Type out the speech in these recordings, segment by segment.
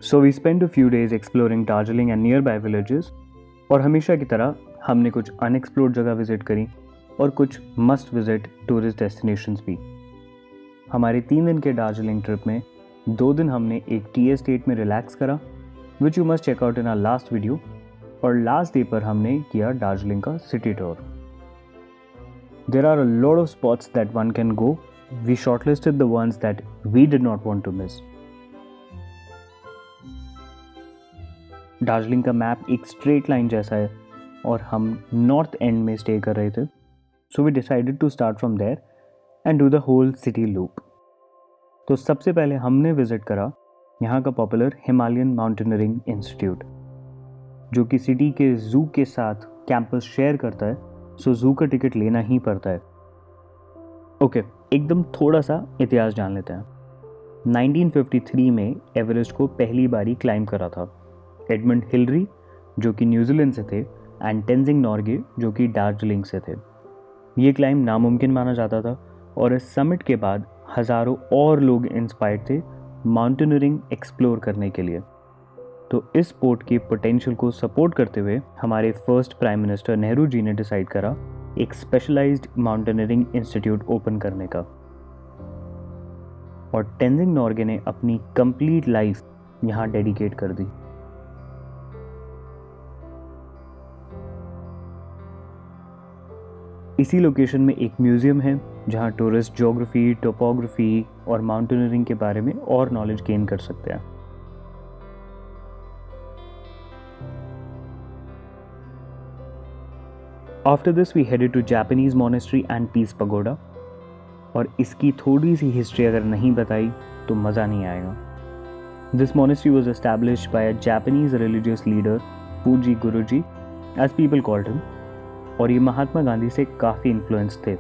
So we spent a few days exploring Darjeeling and nearby villages, और हमेशा की तरह हमने कुछ अनएक्सप्लोर्ड जगह विजिट करी और कुछ मस्ट विजिट टूरिस्ट डेस्टिनेशंस भी। हमारे 3 दिन के दार्जिलिंग ट्रिप में 2 दिन हमने एक टी एस्टेट में रिलैक्स करा, which you must check out in our last video, और लास्ट डे पर हमने किया दार्जिलिंग का city tour. There are a lot of spots that one can go. We shortlisted the ones that we did not want to miss. Darjeeling का map एक straight line जैसा है और हम नॉर्थ एंड में स्टे कर रहे थे, so we decided to start from there and do the whole city loop. तो सबसे पहले हमने विजिट करा यहाँ का पॉपुलर हिमालयन माउंटेनियरिंग इंस्टीट्यूट, जो कि सिटी के जू के साथ कैंपस शेयर करता है, सो जू का टिकट लेना ही पड़ता है। ओके, एकदम थोड़ा सा इतिहास जान लेते हैं। 1953 में एवरेस्ट को पहली बारी क्लाइंब करा था एडमंड हिलरी, जो कि न्यूजीलैंड से थे, एंड टेंजिंग नॉर्गे, जो कि दार्जिलिंग से थे। ये क्लाइंब नामुमकिन माना जाता था और इस समिट के बाद हज़ारों और लोग इंस्पायर्ड थे माउंटेनियरिंग एक्सप्लोर करने के लिए। तो इस स्पोर्ट के पोटेंशियल को सपोर्ट करते हुए हमारे first prime minister Nehru ji ने डिसाइड करा एक स्पेशलाइज्ड माउंटेनियरिंग इंस्टीट्यूट ओपन करने का, और टेंजिंग नॉर्गे ने अपनी कंप्लीट लाइफ यहाँ डेडिकेट कर दी। इसी लोकेशन में एक म्यूजियम है जहाँ टूरिस्ट ज्योग्राफी, टोपोग्राफी और माउंटेनियरिंग के बारे में और नॉलेज गेन कर सकते हैं। After this we headed to Japanese monastery and peace pagoda, और इसकी थोड़ी सी हिस्ट्री अगर नहीं बताई तो मज़ा नहीं आएगा। This monastery was established by a Japanese religious leader Fujii Guruji, as people called him, और ये महात्मा गांधी से काफ़ी इन्फ्लुएंस थे।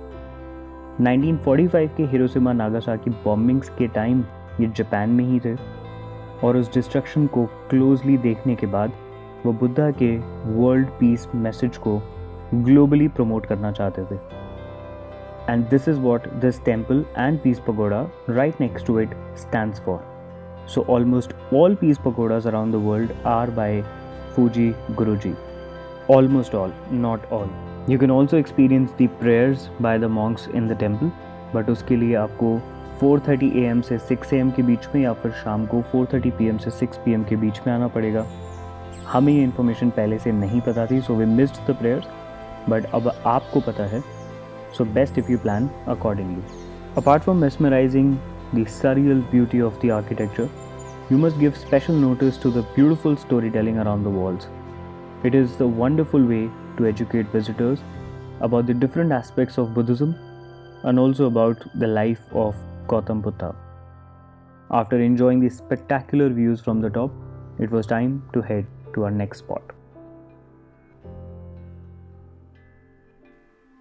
1945 के हिरोशिमा नागासाकी बॉम्बिंग्स के टाइम ये जापान में ही थे, और उस डिस्ट्रक्शन को क्लोजली देखने के बाद वो बुद्धा के वर्ल्ड पीस मैसेज को ग्लोबली प्रमोट करना चाहते थे। And this is what this temple and peace pagoda right next to it stands for. So almost all peace pagodas around the world are by Fujii Guruji. Almost all, not all. You can also experience the prayers by the monks in the temple, but उसके लिए आपको 4:30 AM से 6 AM के बीच में या फिर शाम को 4:30 PM से 6 PM के बीच में आना पड़ेगा। हमें ये इन्फॉर्मेशन पहले से नहीं पता थी, so we missed the prayers, but अब आपको पता है, so best if you plan accordingly. Apart from mesmerizing the surreal beauty of the architecture, you must give special notice to the beautiful storytelling around the walls. It is a wonderful way to educate visitors about the different aspects of Buddhism and also about the life of Gautam Buddha. After enjoying the spectacular views from the top, it was time to head to our next spot.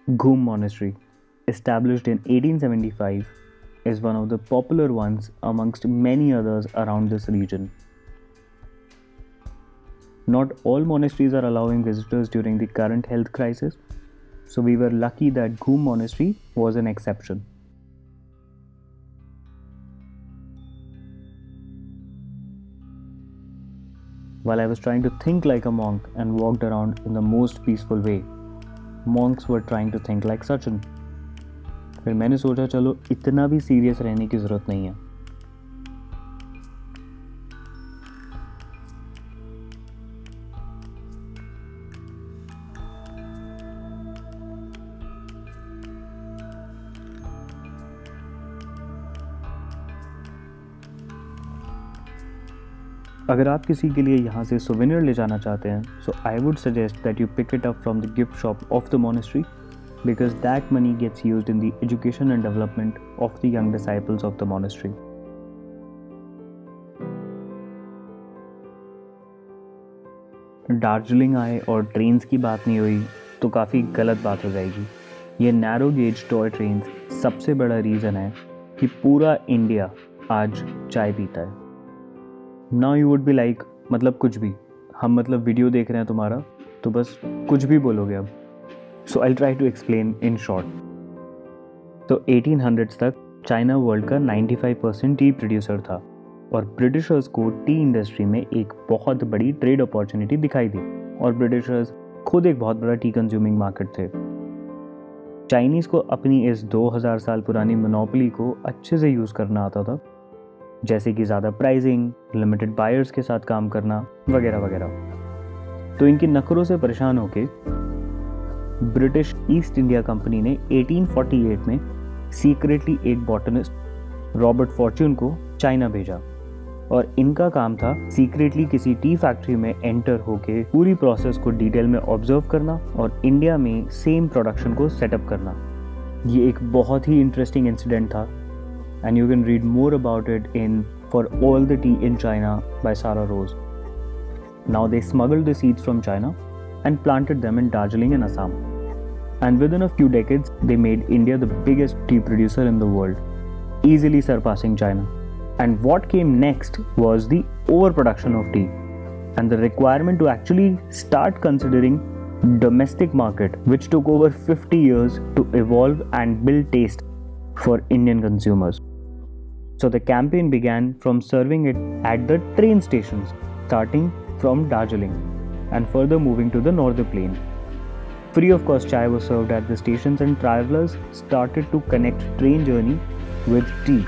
Ghoom Monastery, established in 1875, is one of the popular ones amongst many others around this region. Not all monasteries are allowing visitors during the current health crisis, so we were lucky that Ghoom Monastery was an exception. While I was trying to think like a monk and walked around in the most peaceful way, monks were trying to think like Sachin. फिर मैंने सोचा चलो इतना भी serious रहने की ज़रूरत नहीं है। अगर आप किसी के लिए यहाँ से सोवेनियर ले जाना चाहते हैं, so I would suggest that you pick it up from the gift shop of the monastery, because that money gets used in the education and development of the young disciples of the monastery. Darjeeling आए और trains की बात नहीं हुई तो काफ़ी गलत बात हो जाएगी। ये नैरो गेज टॉय ट्रेन्स सबसे बड़ा रीज़न है कि पूरा इंडिया आज चाय पीता है। Now you would be like, मतलब कुछ भी, हम मतलब वीडियो देख रहे हैं तुम्हारा तो बस कुछ भी बोलोगे अब। So I try to explain in short. तो 1800s तक चाइना वर्ल्ड का 95% टी प्रोड्यूसर था, और ब्रिटिशर्स को टी इंडस्ट्री में एक बहुत बड़ी ट्रेड अपॉर्चुनिटी दिखाई दी और ब्रिटिशर्स खुद एक बहुत बड़ा टी कंज्यूमिंग मार्केट थे। चाइनीज़ को अपनी इस 2000 साल पुरानी मोनोपोली को अच्छे से यूज़ करना आता था, जैसे कि ज़्यादा प्राइसिंग, लिमिटेड बायर्स के साथ काम करना वगैरह वगैरह। तो इनकी नखरों से परेशान होके ब्रिटिश ईस्ट इंडिया कंपनी ने 1848 में सीक्रेटली एक बॉटनिस्ट रॉबर्ट फॉर्च्यून को चाइना भेजा और इनका काम था सीक्रेटली किसी टी फैक्ट्री में एंटर होके पूरी प्रोसेस को डिटेल में ऑब्जर्व करना और इंडिया में सेम प्रोडक्शन को सेटअप करना। ये एक बहुत ही इंटरेस्टिंग इंसिडेंट था and you can read more about it in for all the tea in China by Sarah Rose. Now they smuggled the seeds from China and planted them in Darjeeling and Assam. And within a few decades, they made India the biggest tea producer in the world, easily surpassing China. And what came next was the overproduction of tea and the requirement to actually start considering domestic market, which took over 50 years to evolve and build taste for Indian consumers. So the campaign began from serving it at the train stations, starting from Darjeeling and further moving to the northern plain. Free of cost chai was served at the stations and travelers started to connect train journey with tea.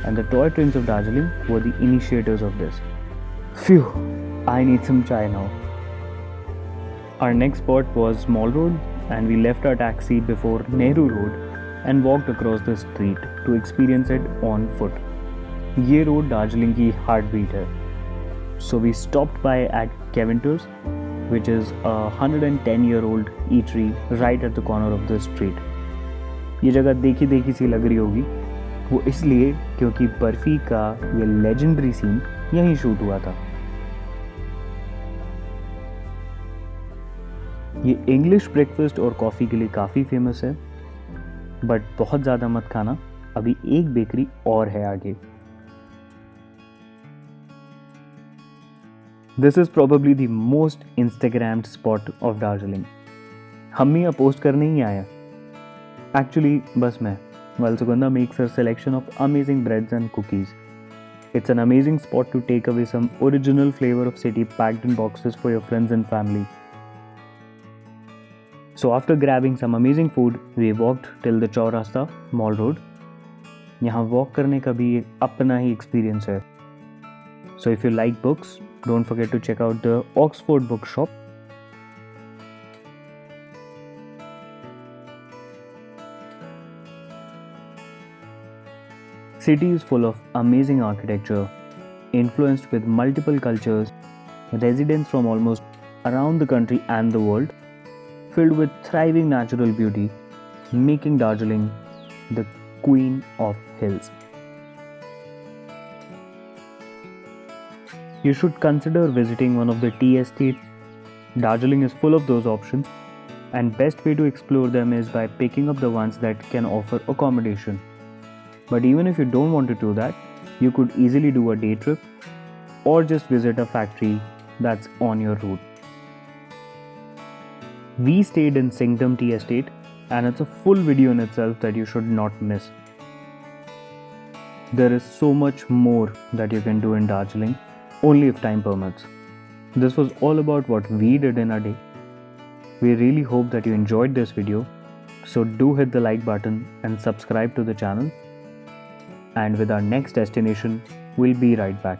And the toy trains of Darjeeling were the initiators of this. Phew, I need some chai now. Our next spot was Mall Road and we left our taxi before Nehru Road and walked across the street to experience it on foot. ये road Darjeeling की heartbeat है. So we stopped by at Keventers, which is a 110-year-old eatery right at the corner of the street. ये जगह देखी देखी सी लग रही होगी, वो इसलिए क्योंकि बर्फी का ये लेजेंडरी सीन यहीं शूट हुआ था। ये इंग्लिश ब्रेकफास्ट और कॉफ़ी के लिए काफ़ी फेमस है, बट बहुत ज़्यादा मत खाना, अभी एक बेकरी और है आगे। This is probably the most instagrammed spot of Darjeeling. हम यहाँ पोस्ट करने ही आए, एक्चुअली बस मैं, while Sugandha makes her selection of amazing breads and cookies. It's an amazing spot to take away some original flavor of city packed in boxes for your friends and family. So after grabbing some amazing food, we walked till the Chowrasta, Mall Road. यहाँ walk करने का भी एक अपना ही experience है. So if you like books, don't forget to check out the Oxford Bookshop. City is full of amazing architecture, influenced with multiple cultures, residents from almost around the country and the world, filled with thriving natural beauty, making Darjeeling the queen of hills. You should consider visiting one of the tea estates. Darjeeling is full of those options, and best way to explore them is by picking up the ones that can offer accommodation. But even if you don't want to do that, you could easily do a day trip or just visit a factory that's on your route. We stayed in Singdom Tea Estate and it's a full video in itself that you should not miss. There is so much more that you can do in Darjeeling, only if time permits. This was all about what we did in a day. We really hope that you enjoyed this video, so do hit the like button and subscribe to the channel. And with our next destination, we'll be right back.